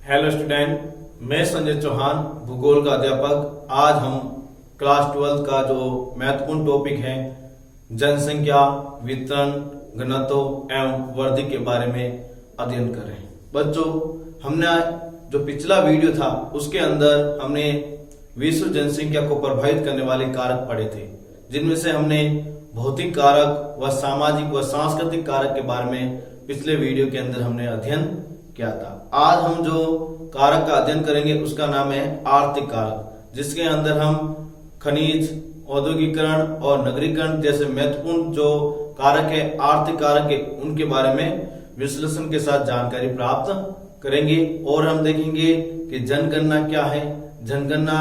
Hello student, मैं संजय चौहान, भूगोल का अध्यापक। आज हम क्लास 12 का जो महत्वपूर्ण टॉपिक है जनसंख्या, वितरण, घनत्व एवं वृद्धि के बारे में अध्ययन कर रहे हैं। बच्चों, हमने जो पिछला वीडियो था उसके अंदर हमने विश्व जनसंख्या को प्रभावित करने वाले कारक पढ़े थे, जिनमें से हमने भौतिक कारक व सामाजिक व सांस्कृतिक कारक के बारे में पिछले वीडियो के अंदर हमने अध्ययन किया था। आज हम जो कारक का अध्ययन करेंगे उसका नाम है आर्थिक कारक, जिसके अंदर हम खनिज, औद्योगिकरण और नगरीकरण जैसे महत्वपूर्ण जो कारक है, आर्थिक कारक है, उनके बारे में विश्लेषण के साथ जानकारी प्राप्त करेंगे। और हम देखेंगे कि जनगणना क्या है, जनगणना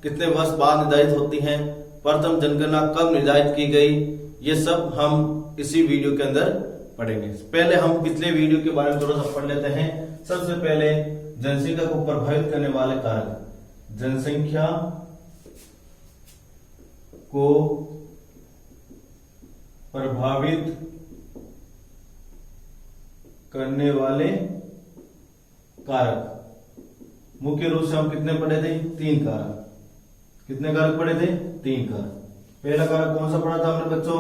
कितने वर्ष बाद निर्धारित होती है, प्रथम जनगणना कब निर्धारित की गई, ये सब हम इसी वीडियो के अंदर पढ़ेंगे। पहले हम पिछले वीडियो के बारे में थोड़ा सा पढ़ लेते हैं। सबसे पहले जनसंख्या को प्रभावित करने वाले कारक, जनसंख्या को प्रभावित करने वाले कारक मुख्य रूप से हम कितने पढ़े थे? 3 कारक। कितने कारक पढ़े थे? 3 कारक। पहला कारक कौन सा पढ़ा था हमने बच्चों?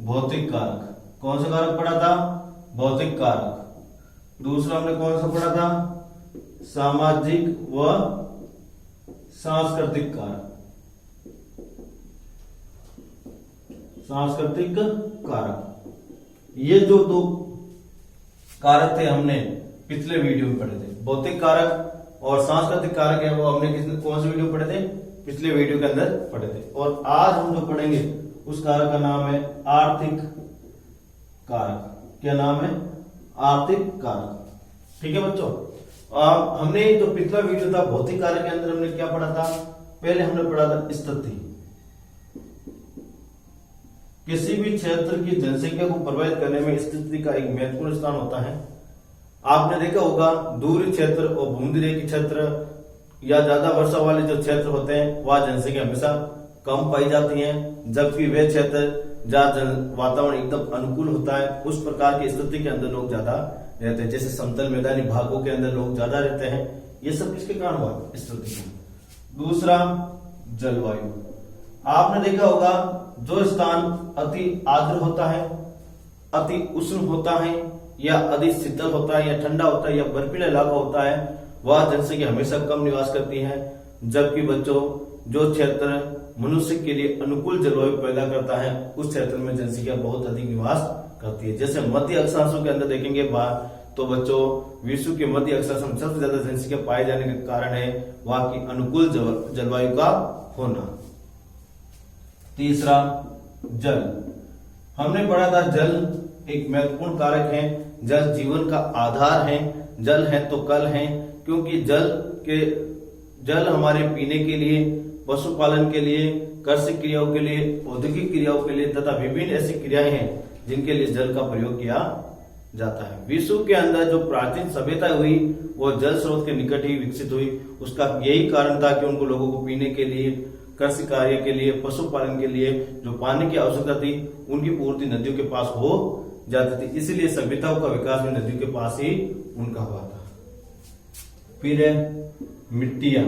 भौतिक कारक। कौन सा कारक पढ़ा था? भौतिक कारक। दूसरा हमने कौन सा पढ़ा था? सामाजिक व सांस्कृतिक कारक। सांस्कृतिक कारक, ये जो 2 कारक थे हमने पिछले वीडियो में पढ़े थे। भौतिक कारक और सांस्कृतिक कारक है, वो हमने कौन से वीडियो पढ़े थे? पिछले वीडियो के अंदर पढ़े थे। और आज हम जो पढ़ेंगे उस कारक का नाम है आर्थिक कारक। क्या नाम है? आर्थिक कारक। ठीक है बच्चों, हमने जो पिछला वीडियो था भौतिक कारक के अंदर हमने क्या पढ़ा था? पहले हमने पढ़ा था स्थिति। किसी भी क्षेत्र की जनसंख्या को प्रभावित करने में स्थिति का एक महत्वपूर्ण स्थान होता है। आपने देखा होगा दूरी क्षेत्र और भूमध्यरेखीय क्षेत्र या ज्यादा वर्षा वाले जो क्षेत्र होते हैं वहां जनसंख्या हमेशा कम पाई जाती है, जबकि वे क्षेत्र जहाँ वातावरण एकदम अनुकूल होता है उस प्रकार की स्थिति के अंदर लोग ज्यादा रहते हैं। जैसे समतल मैदानी भागों के अंदर लोग ज्यादा रहते हैं। ये सब किसके कारण हुआ? स्थिति का। दूसरा, जलवायु। आपने देखा होगा जो स्थान अति आर्द्र होता है, अति उष्ण होता है, या अधिक शीतल होता है, या ठंडा होता है, या बर्फीला इलाका होता है, वह जनसंख्या हमेशा कम निवास करती है। जबकि बच्चों, जो क्षेत्र मनुष्य के लिए अनुकूल जलवायु पैदा करता है उस क्षेत्र में जनसंख्या बहुत अधिक निवास करती है। जैसे मध्य अक्षांशों के अंदर देखेंगे तो बच्चों, विश्व के मध्य अक्षांश में सबसे ज्यादा जनसंख्या पाए जाने का कारण है वहां की अनुकूल जलवायु का होना। तीसरा, जल। हमने पढ़ा था जल एक महत्वपूर्ण कारक है। जल जीवन का आधार है। जल है तो कल है, क्योंकि जल हमारे पीने के लिए, पशुपालन के लिए, कृषि क्रियाओं के लिए, औद्योगिक क्रियाओं के लिए तथा विभिन्न ऐसी क्रियाएं हैं जिनके लिए जल का प्रयोग किया जाता है। विश्व के अंदर जो प्राचीन सभ्यता हुई वो जल स्रोत के निकट ही विकसित हुई। उसका यही कारण था कि उनको लोगों को पीने के लिए, कृषि कार्य के लिए, पशुपालन के लिए जो पानी की आवश्यकता थी उनकी पूर्ति नदियों के पास हो जाती थी। इसलिए सभ्यताओं का विकास भी नदियों के पास ही उनका हुआ था। फिर है मिट्टियां।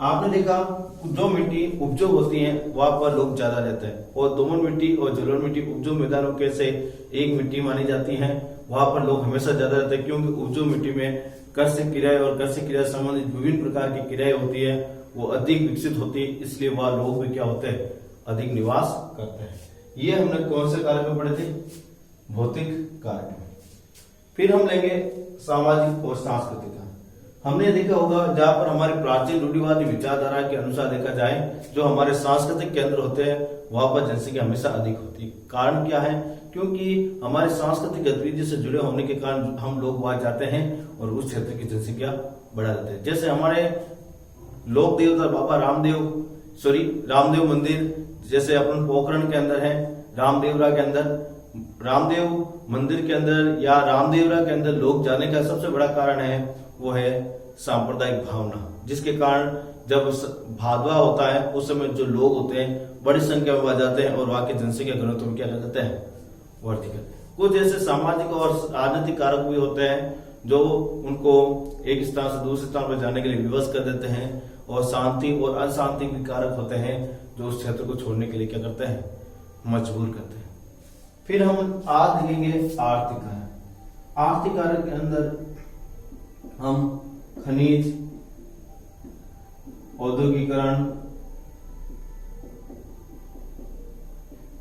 आपने देखा जो मिट्टी उपजाऊ होती है वहां पर लोग ज्यादा रहते हैं, और दोमट मिट्टी और जलोढ़ मिट्टी उपजाऊ मैदानों के से एक मिट्टी मानी जाती है। वहां पर लोग हमेशा ज्यादा रहते हैं, क्योंकि उपजाऊ मिट्टी में कृषि क्रियाएं और कृषि क्रिया संबंधित विभिन्न प्रकार की क्रियाएं होती है, वो अधिक विकसित होती है। इसलिए वह लोग भी क्या होते हैं? अधिक निवास करते हैं। ये हमने कौन से कारक में पढ़े थे? भौतिक कारक में। फिर हम लेंगे सामाजिक और सांस्कृतिक। हमने देखा होगा जहां पर हमारे प्राचीन रूढ़िवादी विचारधारा के अनुसार देखा जाए, जो हमारे सांस्कृतिक केंद्र होते हैं वहां पर जनसंख्या हमेशा अधिक होती है। कारण क्या है? क्योंकि हमारे सांस्कृतिक गतिविधि से जुड़े होने के कारण हम लोग वहां जाते हैं और उस क्षेत्र की जनसंख्या बढ़ा देते हैं। जैसे हमारे लोक देवता बाबा रामदेव मंदिर, जैसे अपन पोखरण के अंदर है, रामदेवरा के अंदर, रामदेव मंदिर के अंदर या रामदेवरा के अंदर लोग जाने का सबसे बड़ा कारण है वो है सांप्रदायिक भावना, जिसके कारण जब भादवा होता है उस समय जो लोग होते हैं बड़ी संख्या में वहां जाते हैं और वहां की जनसंख्या घनत्व में क्या कर देते हैं? वृद्धि करते हैं। कुछ ऐसे सामाजिक और राजनीतिक कारक भी होते हैं जो उनको एक स्थान से दूसरे स्थान पर जाने के लिए विवश कर देते हैं, और शांति और अशांति भी कारक होते हैं जो उस क्षेत्र को छोड़ने के लिए क्या करते हैं, मजबूर करते हैं। फिर हम आज देखेंगे आर्थिक कारक। आर्थिक कारक के अंदर हम खनिज, औद्योगिकरण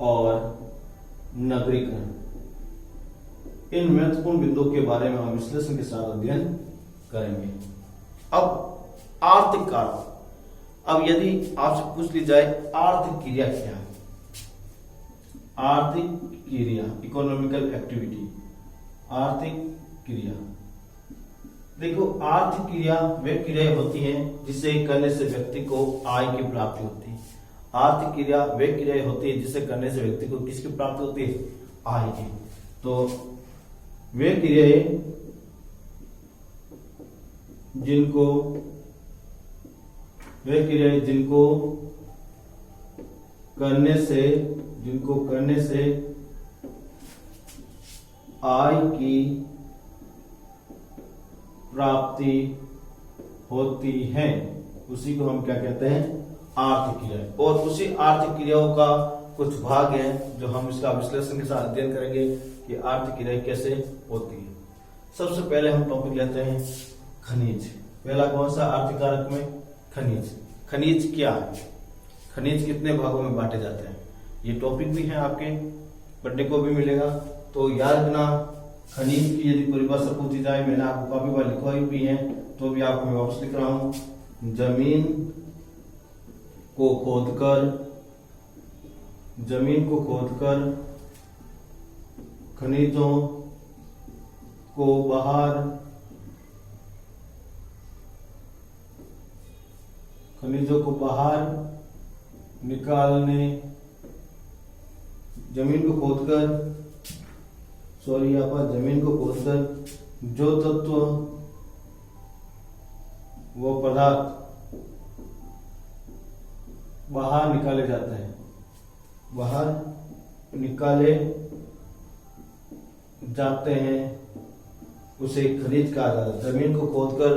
और नगरीकरण, इन महत्वपूर्ण बिंदुओं के बारे में हम विश्लेषण के साथ अध्ययन करेंगे। अब आर्थिक कारक, अब यदि आपसे पूछ ली जाए आर्थिक क्रिया क्या है, आर्थिक क्रिया, इकोनॉमिकल एक्टिविटी, आर्थिक क्रिया। देखो, आर्थिक क्रिया वे क्रियाएं होती हैं जिसे करने से व्यक्ति को आय की प्राप्ति होती है। आर्थिक क्रिया वे क्रियाएं होती है जिसे करने से व्यक्ति को किसकी प्राप्ति होती है, आय की। तो वे क्रियाएं जिनको करने से आय की प्राप्ति होती है, उसी को हम क्या कहते हैं, आर्थिक क्रिया। और उसी आर्थिक क्रियाओं का कुछ भाग है जो हम इसका विश्लेषण के साथ अध्ययन करेंगे कि आर्थिक क्रिया कैसे होती है। सबसे पहले हम टॉपिक लेते हैं खनिज। पहला कौन सा आर्थिक कारक में, खनिज। खनिज क्या है, खनिज कितने भागों में बांटे जाते हैं, ये टॉपिक भी है, आपके पढ़ने को भी मिलेगा। तो याद रखना, खनिज की यदि परिभाषा पूछी जाए, मैंने आपको काफी बार लिखवाई भी है, तो भी आपको मैं वापस लिख रहा हूं, जमीन को खोदकर खनिजों को बाहर निकालने, जमीन को खोदकर जो तत्व वो पदार्थ बाहर निकाले जाते हैं, उसे खनिज कहा जाता है। जमीन को खोदकर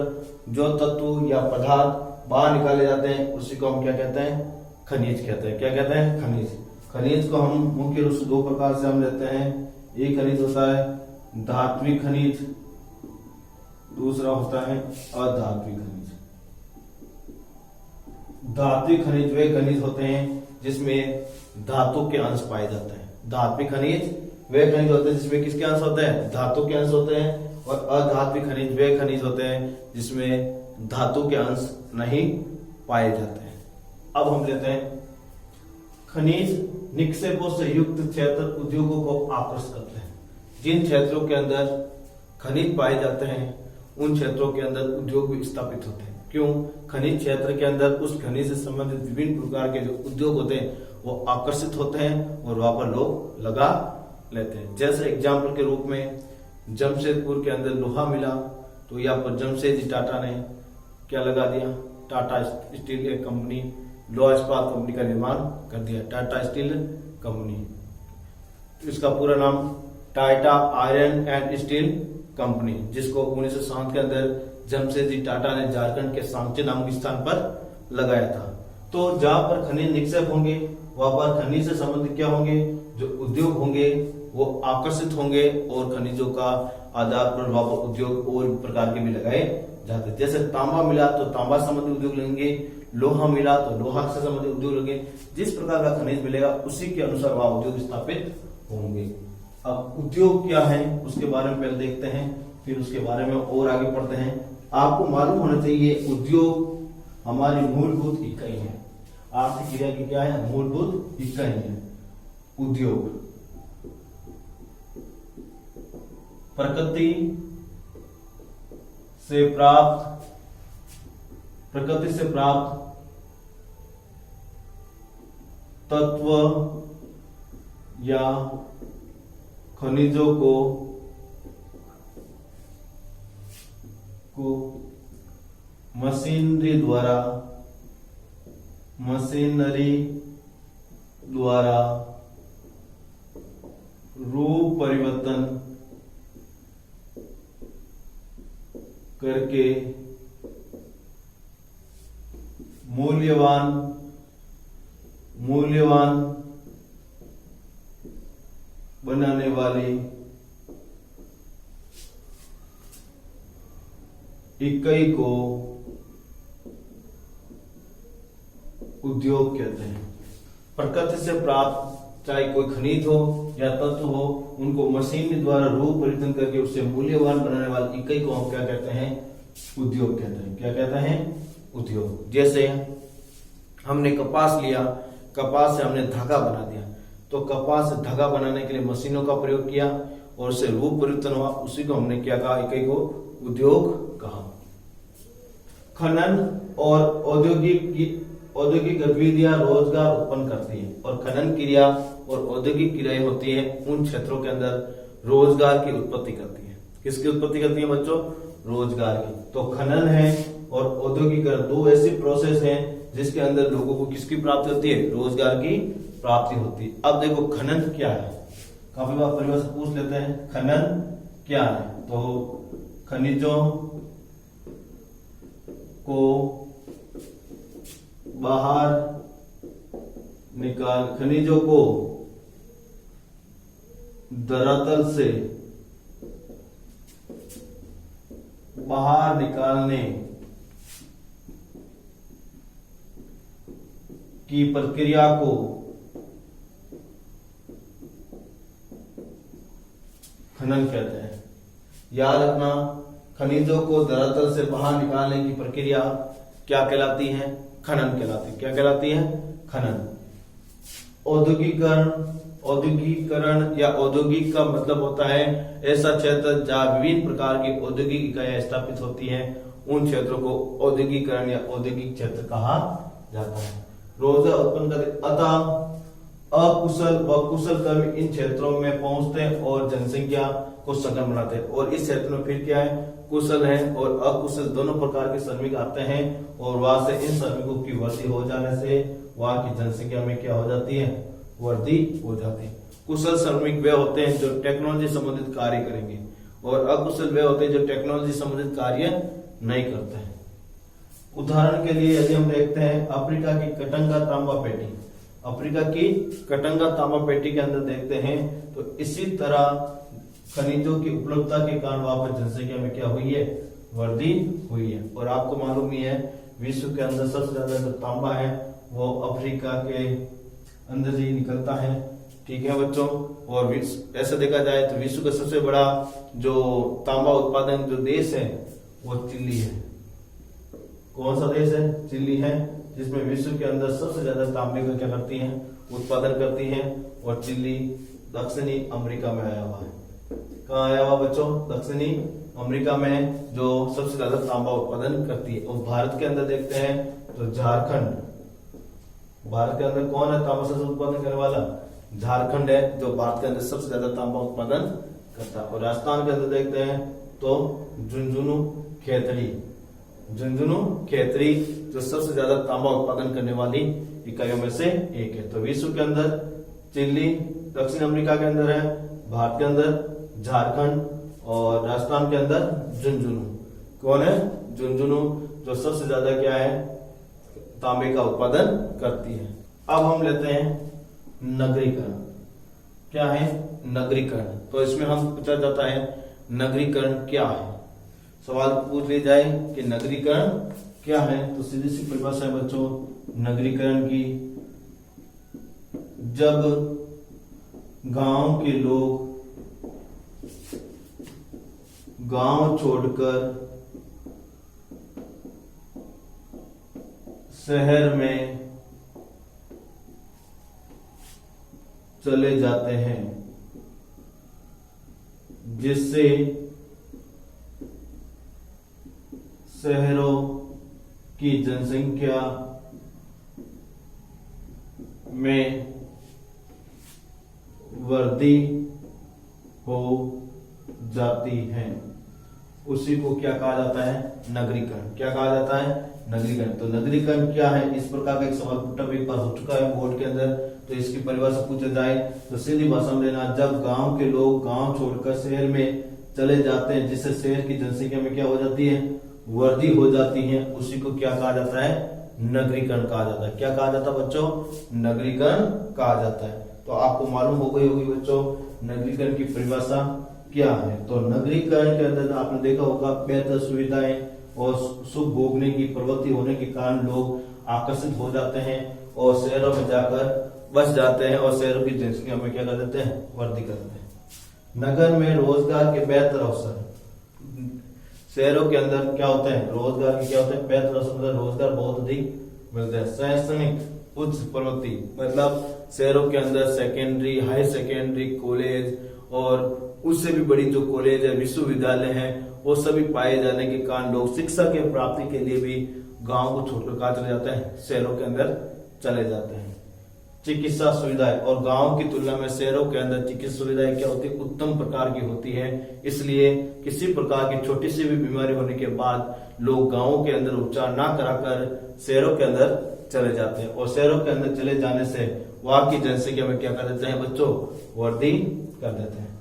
जो तत्व या पदार्थ बाहर निकाले जाते हैं उसी को हम क्या कहते हैं, खनिज कहते हैं। क्या कहते हैं, खनिज। खनिज को हम मुख्य रूप से दो प्रकार से हम लेते हैं। एक खनिज होता है धात्विक खनिज, दूसरा होता है अधात्विक खनिज। धात्विक खनिज वे खनिज होते हैं जिसमें धातु के अंश पाए जाते हैं। धात्विक खनिज वे खनिज होते हैं जिसमें किसके अंश होते हैं, धातु के अंश होते हैं। और अधात्विक खनिज वे खनिज होते हैं जिसमें धातु के अंश नहीं पाए जाते हैं। अब हम लेते हैं खनिज निक्षेपों से युक्त क्षेत्र उद्योगों को आकर्षित करते हैं। जिन क्षेत्रों के अंदर खनिज पाए जाते हैं उन क्षेत्रों के अंदर उद्योग भी स्थापित होते हैं। क्यों, खनिज क्षेत्र के अंदर उस खनिज से संबंधित विभिन्न प्रकार के जो उद्योग होते हैं वो आकर्षित होते हैं और वहां पर लोग लगा लेते हैं। जैसे एग्जाम्पल के रूप में जमशेदपुर के अंदर लोहा मिला, तो यहाँ पर जमशेदजी टाटा ने क्या लगा दिया, टाटा स्टील एक कंपनी, लोहा इस्पात कंपनी का निर्माण कर दिया, टाटा स्टील कंपनी। इसका पूरा नाम Tata iron and steel company, जिसको 1907 के अंदर जमशेदजी टाटा ने झारखंड के सांचे नामक स्थान पर लगाया था। तो जहां पर खनिज निक्षेप होंगे वहां पर खनिज से संबंधित क्या होंगे, जो उद्योग होंगे वो आकर्षित होंगे और खनिजों का आधार पर वहां पर उद्योग और प्रकार के भी लगाए जाते हैं। जैसे तांबा मिला तो तांबा संबंधित उद्योग लेंगे, लोहा मिला तो लोहा से संबंधित उद्योग लेंगे। जिस प्रकार का खनिज मिलेगा उसी के अनुसार वहां उद्योग स्थापित होंगे। अब उद्योग क्या है उसके बारे में पहले देखते हैं, फिर उसके बारे में और आगे पढ़ते हैं। आपको मालूम होना चाहिए उद्योग हमारी मूलभूत इकाई है। आर्थिक क्रिया की क्या है, मूलभूत इकाई है उद्योग। प्रकृति से प्राप्त तत्व या खनिजों को मशीनरी द्वारा रूप परिवर्तन करके मूल्यवान बनाने वाली इकाई को उद्योग कहते हैं। प्रकृति से प्राप्त चाहे कोई खनिज हो या तत्व हो, उनको मशीन द्वारा रूप परिवर्तन करके उससे मूल्यवान बनाने वाली इकाई को हम क्या कहते हैं? उद्योग कहते हैं। क्या कहते हैं? उद्योग। जैसे हमने कपास लिया, कपास से हमने धागा बना दिया, तो कपास से धागा बनाने के लिए मशीनों का प्रयोग किया और उससे रूप परिवर्तन हुआ, उसी को हमने क्या कहा? इकाई को उद्योग कहा। खनन और औद्योगिक गतिविधियां रोजगार उत्पन्न करती है, और खनन क्रिया और औद्योगिक क्रियाएं होती है उन क्षेत्रों के अंदर रोजगार की उत्पत्ति करती है। किसकी उत्पत्ति करती है बच्चों? रोजगार की। तो खनन है और औद्योगिकरण दो ऐसी प्रोसेस हैं जिसके अंदर लोगों को किसकी प्राप्ति होती है? रोजगार की प्राप्ति होती है। अब देखो खनन क्या है, काफी बार परिभाषा पूछ लेते हैं, खनन क्या है? तो खनिजों को बाहर निकाल, खनिजों को धरातल से बाहर निकालने की प्रक्रिया को खनन कहते हैं। याद रखना, खनिजों को धरातल से बाहर निकालने की प्रक्रिया क्या कहलाती है? खनन कहलाती है। क्या कहलाती है? खनन। औद्योगिकरण या औद्योगिक का मतलब होता है ऐसा क्षेत्र जहां विभिन्न प्रकार की औद्योगिक इकाइयां स्थापित होती हैं, उन क्षेत्रों को औद्योगिकरण या औद्योगिक क्षेत्र कहा जाता है। रोजगार उत्पन्न करते, अतः अकुशल व कुशल कर्मी इन क्षेत्रों में पहुंचते हैं और जनसंख्या को सघन बनाते हैं। और इस क्षेत्र में फिर क्या है? कुशल है और अकुशल दोनों प्रकार के श्रमिक आते हैं, और वहां से इन श्रमिकों की वृद्धि हो जाने से वहां की जनसंख्या में क्या हो जाती है? वृद्धि हो जाती है। कुशल श्रमिक वे होते हैं जो टेक्नोलॉजी संबंधित कार्य करेंगे, और अकुशल वे होते हैं जो टेक्नोलॉजी संबंधित कार्य नहीं करते हैं। उदाहरण के लिए यदि हम देखते हैं अफ्रीका की कटंगा तांबा पेटी, अफ्रीका की कटंगा तांबा पेटी के अंदर देखते हैं तो इसी तरह खनिजों की उपलब्धता के कारण वहां पर जनसंख्या में क्या हुई है? वृद्धि हुई है। और आपको मालूम ही है विश्व के अंदर सबसे ज्यादा जो तांबा है वो अफ्रीका के अंदर ही निकलता है। ठीक है बच्चों, और ऐसा देखा जाए तो विश्व का सबसे बड़ा जो तांबा उत्पादन जो देश है वो चिली है। कौन सा देश है? चिली है, जिसमें विश्व के अंदर सबसे ज्यादा तांबे का क्या करती है? उत्पादन करती है। और चिली दक्षिणी अमेरिका में आया हुआ है। कहाँ आया हुआ बच्चों? दक्षिणी अमेरिका में जो सबसे ज्यादा तांबा उत्पादन करती है। और भारत के अंदर देखते हैं तो झारखंड, भारत के अंदर कौन है तांबा सबसे उत्पादन करने वाला? झारखंड है, जो भारत के अंदर सबसे ज्यादा तांबा उत्पादन करता है। और राजस्थान के अंदर देखते हैं तो झुंझुनू खेतरी जो सबसे ज्यादा तांबा उत्पादन करने वाली इकाइयों में से एक है। तो विश्व के अंदर चिली दक्षिण अमेरिका के अंदर है, भारत के अंदर झारखंड, और राजस्थान के अंदर झुंझुनू। कौन है? झुंझुनू, जो सबसे ज्यादा क्या है? तांबे का उत्पादन करती है। अब हम लेते हैं नगरीकरण। क्या है? नगरीकरण। तो इसमें हम पूछा जाता है नगरीकरण क्या है? सवाल पूछ लिया जाए कि नगरीकरण क्या है, तो सीधी सी परिभाषा है बच्चों नगरीकरण की, जब गांव के लोग गांव छोड़कर शहर में चले जाते हैं, जिससे शहरों की जनसंख्या में वृद्धि हो जाती है, उसी को क्या कहा जाता है? नगरीकरण। क्या कहा जाता है? नगरीकरण। तो नगरीकरण क्या है? इस प्रकार का एक सवाल पुटअप एक बार हो चुका है बोर्ड के अंदर, तो इसकी परिभाषा पूछा जाए तो सीधी भाषा में लेना, जब गांव के लोग गांव छोड़कर शहर में चले जाते हैं, जिससे शहर की जनसंख्या में क्या हो जाती है, वृद्धि हो जाती है, उसी को क्या कहा जाता है, नगरीकरण कहा जाता है। क्या कहा जाता है बच्चों, नगरीकरण कहा जाता है। तो आपको मालूम हो गई होगी बच्चों नगरीकरण की परिभाषा क्या है। तो नगरीकरण के अंदर आपने देखा होगा बेहतर सुविधाएं और सुख भोगने की प्रवृत्ति होने के कारण लोग आकर्षित हो जाते हैं और शहरों में जाकर बस जाते हैं और शहरों की जनसंख्या में क्या कर देते हैं, वृद्धि कर देते हैं। नगर में रोजगार के बेहतर अवसर, शहरों के अंदर क्या होते हैं, रोजगार के क्या होते हैं, बेहतर अवसर, मतलब रोजगार बहुत अधिक मिलते हैं। शैक्षणिक उच्च प्रवृत्ति, मतलब शहरों के अंदर सेकेंडरी, हाई सेकेंडरी, कॉलेज और उससे भी बड़ी जो कॉलेज है, विश्वविद्यालय है, वो सभी पाए जाने के कारण लोग शिक्षा के प्राप्ति के लिए भी गांव को छोड़कर कहा चले जाते हैं, शहरों के अंदर चले जाते हैं। चिकित्सा सुविधाएं, और गांव की तुलना में शहरों के अंदर चिकित्सा सुविधाएं क्या होती है, उत्तम प्रकार की होती है। इसलिए किसी प्रकार की छोटी सी भी बीमारी होने के बाद लोग गांवों के अंदर उपचार ना कराकर शहरों के अंदर चले जाते हैं और शहरों के अंदर चले जाने से वहां की जनसंख्या में क्या कर देते हैं बच्चों, वृद्धि कर देते हैं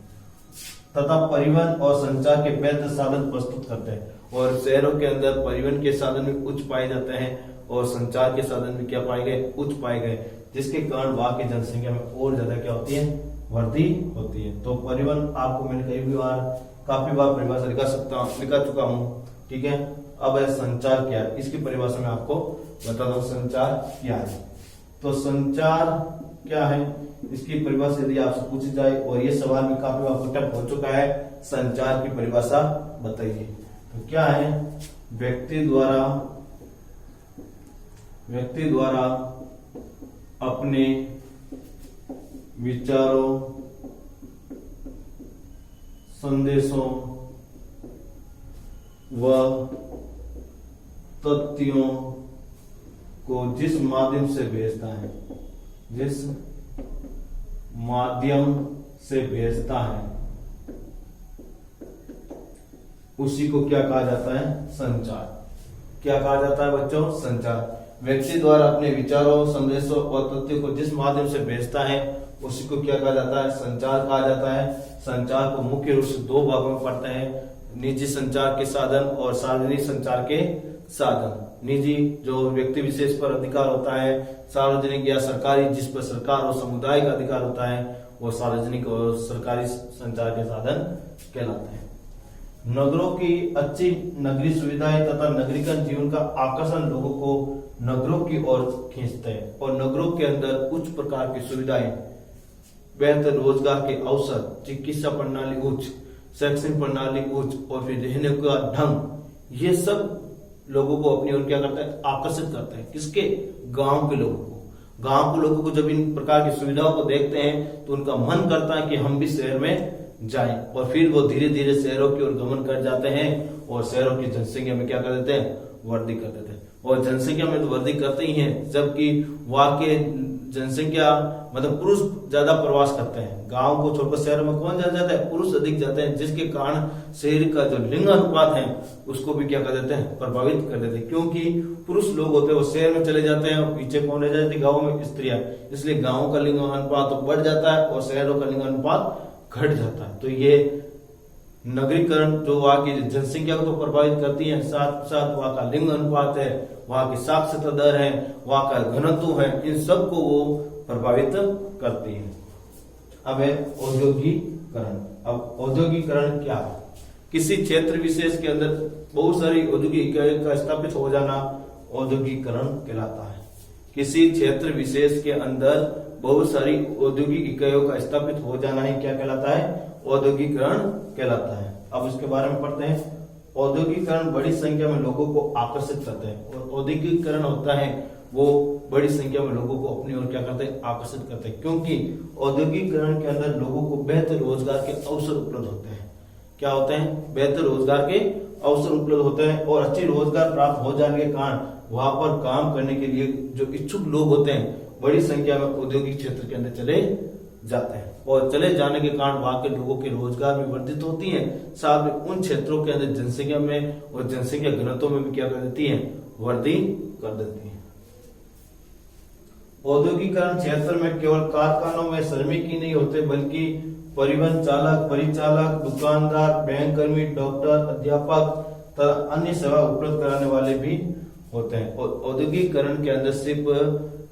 तथा परिवहन और संचार के बेहतर साधन प्रस्तुत करते हैं। और शहरों के अंदर परिवहन के साधन भी उच्च पाए जाते हैं और संचार के साधन भी क्या पाए गए, उच्च पाए गए, जिसके कारण वहां की जनसंख्या में और ज्यादा क्या होती है, वृद्धि होती है। तो परिवहन आपको मैंने काफी बार परिभाषा लिखा चुका हूँ, ठीक है। अब है संचार क्या है, इसकी परिभाषा में आपको बता दो संचार क्या है। तो संचार क्या है, इसकी परिभाषा यदि आपसे पूछी जाए और ये सवाल भी काफी बार पुटअप हो चुका है, संचार की परिभाषा बताइए। तो क्या है, व्यक्ति द्वारा अपने विचारों, संदेशों व तथ्यों को जिस माध्यम से भेजता है उसी को क्या कहा जाता है, संचार। क्या कहा जाता है बच्चों, संचार। व्यक्ति द्वारा अपने विचारों, संदेशों और तथ्यों को जिस माध्यम से भेजता है उसी को क्या कहा जाता है, संचार कहा जाता है। संचार को मुख्य रूप से दो भागों में पढ़ते हैं, निजी संचार के साधन और सार्वजनिक संचार के साधन। निजी जो व्यक्ति विशेष पर अधिकार होता है, सार्वजनिक या सरकारी जिस पर सरकार और समुदाय का अधिकार होता है, वो सार्वजनिक और सरकारी संचार के साधन कहलाते हैं। नगरों की अच्छी नगरीय सुविधाएं तथा नगरीकरण जीवन का आकर्षण लोगों को नगरों की ओर खींचते हैं और नगरों के अंदर उच्च प्रकार की सुविधाएं, बेहतर रोजगार के अवसर, चिकित्सा प्रणाली उच्च, शैक्षणिक प्रणाली उच्च और फिर रहने का ढंग, ये सब लोगों को अपनी ओर क्या करता है, आकर्षित करता है। किसके, गांव के लोगों को। गांव के लोगों को जब इन प्रकार की सुविधाओं को देखते हैं तो उनका मन करता है कि हम भी शहर में जाएं और फिर वो धीरे धीरे शहरों की ओर गमन कर जाते हैं और शहरों की जनसंख्या में क्या कर देते हैं, वृद्धि कर देते हैं। और जनसंख्या में तो वृद्धि करते ही हैं, जबकि वहां के जनसंख्या मतलब पुरुष ज्यादा प्रवास करते हैं। गांव को छोड़कर शहरों में कौन ज्यादा जाता है, पुरुष अधिक जाते हैं, जिसके कारण शहर का जो लिंग अनुपात है उसको भी क्या कर देते हैं, प्रभावित कर देते हैं। क्योंकि पुरुष लोग होते हैं वो शहर में चले जाते हैं और पीछे कौन रह जाती है, गाँव में स्त्रियां। इसलिए गाँव का लिंग अनुपात तो बढ़ जाता है और शहरों का लिंग अनुपात घट जाता है। तो ये नगरीकरण जो वहां की जनसंख्या को तो प्रभावित करती है, साथ साथ वहां का लिंग अनुपात है, वहां की साक्षरता दर है, वहां का घनत्व है, इन सब को वो प्रभावित करती है। अब है औद्योगिकरण। अब औद्योगिकरण क्या है, किसी क्षेत्र विशेष के अंदर बहुत सारी औद्योगिक इकाइयों का स्थापित हो जाना औद्योगिकरण कहलाता है। किसी क्षेत्र विशेष के अंदर बहुत सारी औद्योगिक इकाइयों का स्थापित हो जाना ही क्या कहलाता है, औद्योगिकरण कहलाता है। अब इसके बारे में पढ़ते हैं। औद्योगिकरण बड़ी संख्या में लोगों को आकर्षित करते हैं और औद्योगिकरण होता है वो बड़ी संख्या में लोगों को अपनी ओर क्या करते हैं, आकर्षित करते हैं। क्योंकि औद्योगिकरण के अंदर लोगों को बेहतर रोजगार के अवसर उपलब्ध होते हैं। क्या होते हैं, बेहतर रोजगार के अवसर उपलब्ध होते हैं और अच्छी रोजगार प्राप्त हो जाने के कारण वहां पर काम करने के लिए जो इच्छुक लोग होते हैं बड़ी संख्या में औद्योगिक क्षेत्र के अंदर चले जाते हैं और चले जाने के कारण वहां के लोगों के रोजगार में वृद्धि होती है, साथ में उन क्षेत्रों के अंदर जनसंख्या में और जनसंख्या घनत्व में भी क्या कर देती है, वृद्धि कर देती है। औद्योगिकरण क्षेत्र में केवल कारखानों में श्रमिक ही नहीं होते बल्कि परिवहन चालक, परिचालक, दुकानदार, बैंक कर्मी, डॉक्टर, अध्यापक तथा अन्य सेवा उपलब्ध कराने वाले भी होते हैं। और औद्योगिकरण के अंदर सिर्फ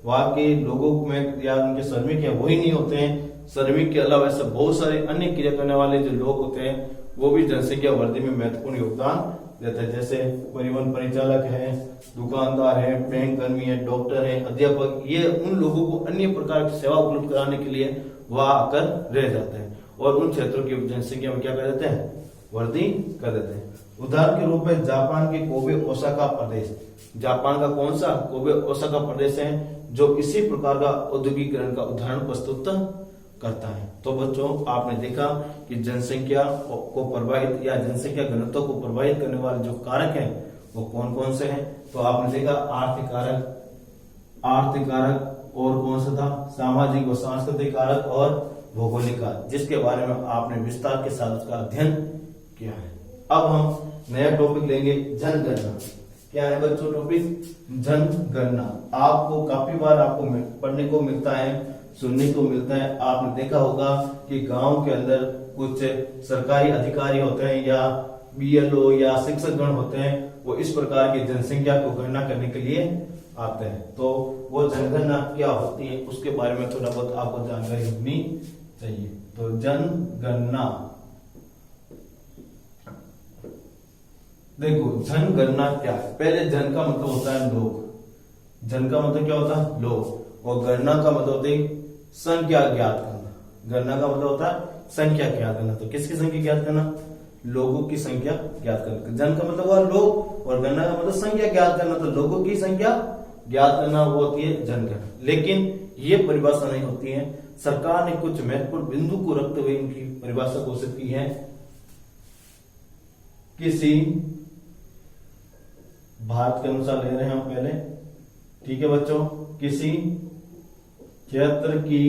वहां के लोगों में या उनके श्रमिक है वही नहीं होते हैं, श्रमिक के अलावा ऐसे बहुत सारे अन्य क्रिया करने वाले जो लोग होते हैं वो भी जनसंख्या वृद्धि में महत्वपूर्ण योगदान देते हैं। जैसे परिवहन परिचालक है, दुकानदार है, बैंक कर्मी है, डॉक्टर है, अध्यापक, ये उन लोगों को अन्य प्रकार की सेवा उपलब्ध कराने के लिए वहां आकर रह जाते हैं और उन क्षेत्रों की जनसंख्या में क्या कर देते हैं, वृद्धि कर देते हैं। उदाहरण के रूप में जापान के कोबे ओसाका प्रदेश, जापान का कौन सा कोबे ओसाका प्रदेश है जो इसी प्रकार का औद्योगिकरण का उदाहरण प्रस्तुत करता है। तो बच्चों आपने देखा कि जनसंख्या को प्रभावित या जनसंख्या घनत्व को प्रभावित करने वाले जो कारक हैं वो कौन कौन से हैं। तो आपने देखा आर्थिक कारक और कौन सा था, सामाजिक व सांस्कृतिक कारक और भौगोलिक कारक, जिसके बारे में आपने विस्तार के साथ उसका अध्ययन किया है। अब हम नया टॉपिक लेंगे जनगणना। क्या है बच्चों टॉपिक, जनगणना। आपको काफी बार आपको पढ़ने को मिलता है, सुनने को मिलता है। आपने देखा होगा कि गांव के अंदर कुछ सरकारी अधिकारी होते हैं या बीएलओ या शिक्षकगण होते हैं, वो इस प्रकार की जनसंख्या को गणना करने के लिए आते हैं। तो वो जनगणना क्या होती है उसके बारे में थोड़ा बहुत आपको जानकारी होनी चाहिए। तो जनगणना, देखो जनगणना क्या है। पहले जन का मतलब होता है लोग, जन का मतलब क्या होता है लोग, और गणना का मतलब होता है संख्या ज्ञात करना। गणना का मतलब होता है संख्या ज्ञात करना। तो किसकी संख्या ज्ञात करना, लोगों की संख्या ज्ञात करना। जन का मतलब हुआ लोग और गणना का मतलब संख्या ज्ञात करना। तो लोगों की संख्या ज्ञात करना वो होती है जनगणना। लेकिन ये परिभाषा नहीं होती है, सरकार ने कुछ महत्वपूर्ण बिंदु को रखते हुए इनकी परिभाषा घोषित की है। किसी भारत के अनुसार ले रहे हैं हम पहले, ठीक है बच्चों, किसी क्षेत्र की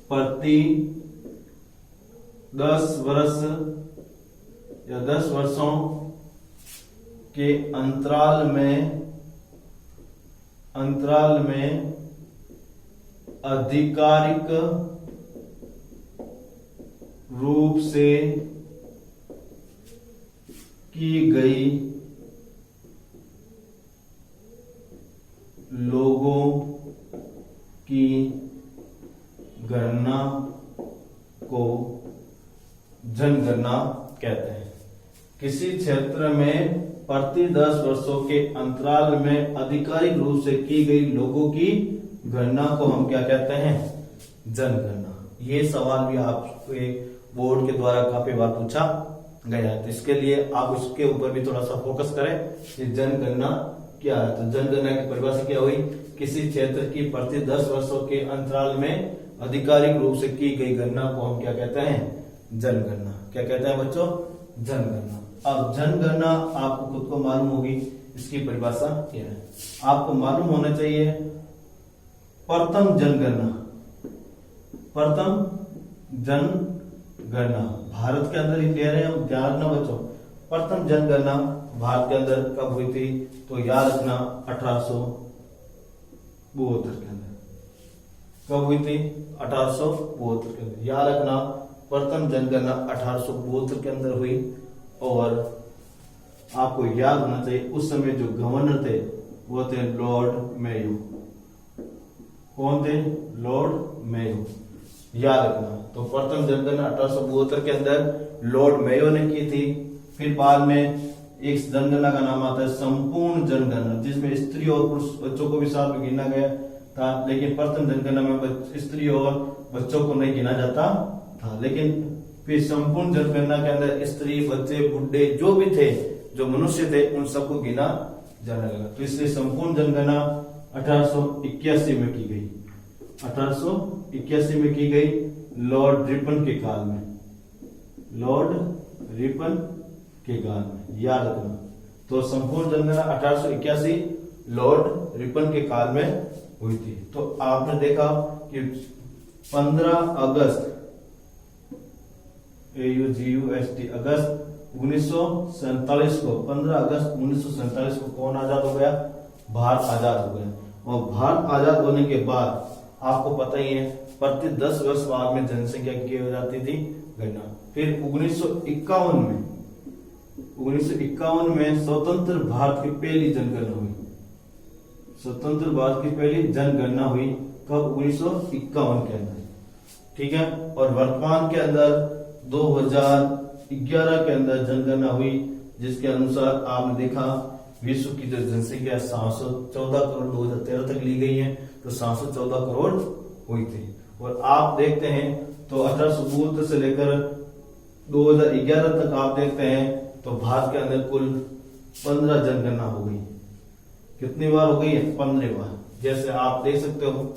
प्रति 10 वर्ष या 10 वर्षों के अंतराल में आधिकारिक रूप से की गई लोगों की गणना को जनगणना कहते हैं। किसी क्षेत्र में प्रति 10 वर्षों के अंतराल में आधिकारिक रूप से की गई लोगों की गणना को हम क्या कहते हैं, जनगणना। ये सवाल भी आपके बोर्ड के द्वारा काफी बार पूछा गया है, तो इसके लिए आप उसके ऊपर भी थोड़ा सा फोकस करें कि जनगणना क्या है। तो जनगणना की परिभाषा क्या हुई, किसी क्षेत्र की प्रति 10 वर्षों के अंतराल में आधिकारिक रूप से की गई गणना को हम क्या कहते हैं, जनगणना। क्या कहते हैं बच्चों, जनगणना। अब जनगणना आपको खुद को मालूम होगी, इसकी परिभाषा क्या है आपको मालूम होना चाहिए। प्रथम जनगणना, प्रथम जनगणना भारत के अंदर ही कह रहे हैं हम, ध्यान रखना बच्चों। प्रथम जनगणना भारत के अंदर कब हुई थी, तो याद रखना 1872 के अंदर। कब हुई थी, 1872 के अंदर। याद रखना प्रथम जनगणना 1872 के अंदर हुई। और आपको याद होना चाहिए उस समय जो गवर्नर थे वो थे लॉर्ड मेयो। कौन थे, लॉर्ड मेयो। याद रखना। तो प्रथम जनगणना 1872 के अंदर लॉर्ड मेयो ने की थी। फिर बाद में एक जनगणना का नाम आता है संपूर्ण जनगणना, जिसमें स्त्री और पुरुष बच्चों को भी साथ में गिना गया था। लेकिन प्रथम जनगणना में स्त्री और बच्चों को नहीं गिना जाता था। लेकिन फिर संपूर्ण जनगणना के अंदर स्त्री, बच्चे, बुढ़े जो भी थे, जो मनुष्य थे, उन सबको गिना जाने लगा। तो इसलिए संपूर्ण जनगणना 1881 में की गई। 1881 में की गई लॉर्ड रिपन के काल में। लॉर्ड रिपन के काल में, याद रखना। तो संपूर्ण जनगणना 1881 लॉर्ड रिपन के काल में हुई थी। तो आपने देखा कि 15 अगस्त AUGUST अगस्त 1947 को, 15 अगस्त 1947 को कौन आजाद हो गया, भारत आजाद हो गया। और भारत आजाद होने के बाद आपको पता ही है प्रति 10 वर्ष बाद में जनसंख्या की हो जाती थी गणना। फिर 1951 में स्वतंत्र भारत की पहली जनगणना हुई। स्वतंत्र भारत की पहली जनगणना हुई कब? 1951 के अंदर, ठीक है। और वर्तमान के अंदर 2011 के अंदर जनगणना हुई, जिसके अनुसार आपने देखा विश्व की जो जनसंख्या 714 करोड़ 2013 तक ली गई है, तो 714 करोड़ हुई थी। और आप देखते हैं तो 1872 से लेकर 2011 तक आप देखते हैं तो भारत के अंदर कुल 15 जनगणना हो गई। कितनी बार हो गई है? 15 बार। जैसे आप देख सकते हो,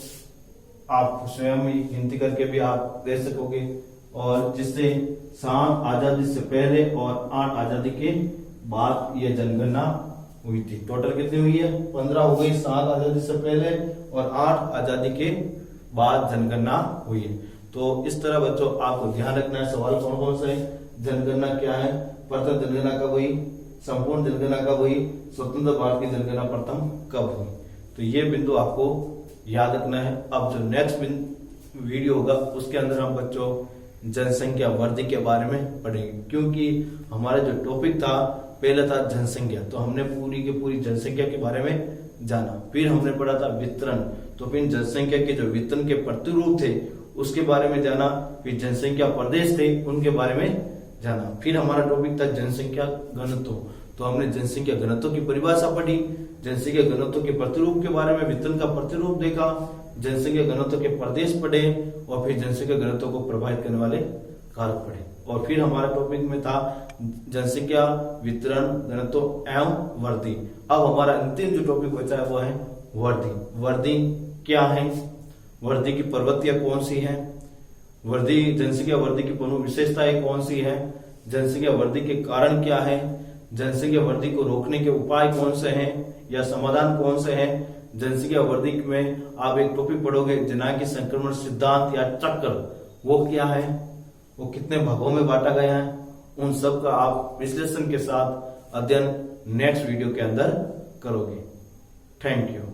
आप स्वयं ही गिनती करके भी आप देख सकोगे। और जिससे 7 आजादी से पहले और 8 आजादी के बाद ये जनगणना हुई थी। टोटल कितनी हुई है? 15 हो गई, 7 आजादी से पहले और 8 आजादी के बाद जनगणना हुई है। तो इस तरह बच्चों आपको ध्यान रखना है। सवाल कौन कौन से है? जनगणना क्या है, प्रथम जनगणना कब हुई, संपूर्ण जनगणना कब हुई, स्वतंत्र भारत की जनगणना प्रथम कब हुई। तो ये बिंदु आपको याद रखना है। अब जो नेक्स्ट वीडियो होगा उसके अंदर हम बच्चों जनसंख्या वृद्धि के बारे में पढ़ेंगे, क्योंकि हमारा जो टॉपिक था पहले था जनसंख्या, तो हमने पूरी की पूरी जनसंख्या के बारे में जाना। फिर हमने पढ़ा था वितरण, तो फिर जनसंख्या के जो वितरण के प्रतिरूप थे उसके बारे में जाना। फिर जनसंख्या प्रदेश थे उनके बारे में जाना। फिर हमारा टॉपिक था जनसंख्या घनत्व, तो हमने जनसंख्या घनत्व की परिभाषा पढ़ी, जनसंख्या घनत्व के प्रतिरूप के बारे में, वितरण का प्रतिरूप देखा, जनसंख्या घनत्व के प्रदेश पढ़े और फिर जनसंख्या घनत्व को प्रभावित करने वाले कारक पढ़े। और फिर हमारा टॉपिक में था जनसंख्या वितरण घनत्व एवं वृद्धि। अब हमारा अंतिम जो टॉपिक बचा है वो है वृद्धि। वृद्धि क्या है, वृद्धि की प्रवृत्तियां कौन सी हैं, वृद्धि जनसंख्या वृद्धि की प्रमुख विशेषताएं कौन सी है, जनसंख्या वृद्धि के कारण क्या है, जनसंख्या वृद्धि को रोकने के उपाय कौन से हैं या समाधान कौन से हैं। जनसंख्या वृद्धि में आप एक टॉपिक पढ़ोगे जनांगीय संक्रमण सिद्धांत या चक्र, वो क्या है, वो कितने भागों में बांटा गया है, उन सब का आप विश्लेषण के साथ अध्ययन नेक्स्ट वीडियो के अंदर करोगे। Thank you.